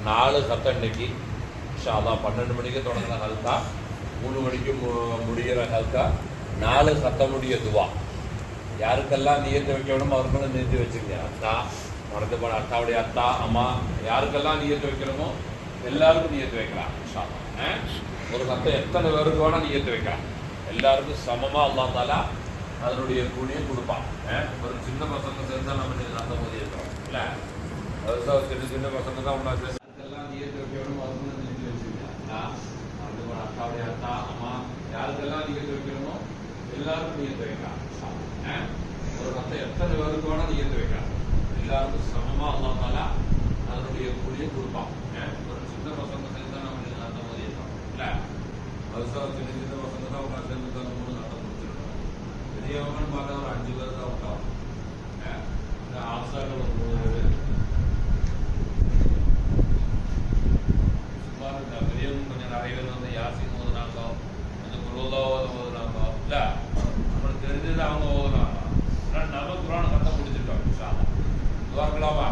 4 சத்தம் இன்னைக்கு இன்ஷா அல்லாஹ். 12 மணிக்கு தொடங்கின ஹல்கா, 3 மணிக்கு முடிகிற ஹல்கா. 4 சத்தமுடைய துவா. யாருக்கெல்லாம் நியத்து வைக்கணும் அவர்களும் நியத்து வச்சுருங்க. அத்தா மறந்து போன அத்தாவுடைய அத்தா அம்மா யாருக்கெல்லாம் நியத்து வைக்கணுமோ எல்லாருக்கும் நியத்து வைக்கலாம் இன்ஷா அல்லாஹ். ஒரு சத்தம் எத்தனை பேருக்கு வேணால் நியத்து வைக்கலாம். எல்லாருக்கும் சமமாக அல்லாஹ் தாலா அதனுடைய கூலியை கொடுப்பான். ஒரு சின்ன பசங்க சேர்ந்தால் நம்ம அந்த போது இருக்கிறோம் இல்லை, சின்ன பசங்க தான் உண்டாச்சு. அதுக்கெல்லாம் நியத்து வைக்கணும் அவர்களும் நியத்து வச்சுருங்க. மறந்து போன அத்தாவுடைய அத்தா அம்மா யாருக்கெல்லாம் நியத்து வைக்கணுமோ எல்லாருக்கும் நியத்து வைக்கலாம். ஒரு சத்தம் எத்தனை பேருக்கு வேணால் நியத்து வைக்கலாம். எல்லாருக்கும் சமமாக அல்லாஹ் தாலா அதனுடைய கூலியை கொடுப்பான். ஒரு சின்ன பசங்க சேர்ந்தா நம்ம அந்த போது இருக்கிறோம் இல்லை, சின்ன சின்ன பசங்க தான் உட்காந்து சேர்ந்து தான் 3 சட்டம் முடிச்சிருக்கோம். பெரியவங்கன்னு பார்த்தா ஒரு 5 பேர் தான் உண்டாகும். இந்த ஆசாக்கள் ஒரு 3 பேர் சும்மா இந்த பெரியவங்க கொஞ்சம் நிறைய பேர் வந்து யாசின் ஓதுனாக்கோ கொஞ்சம் குருதாவது ஓதுனாக்கோ இல்லை, நம்மளுக்கு தெரிஞ்சது அவங்க ஓதுனாங்க. ஆனால் நம்ம குரான் கத்த முடிச்சிருக்கோம். துவா இருக்கலாமா?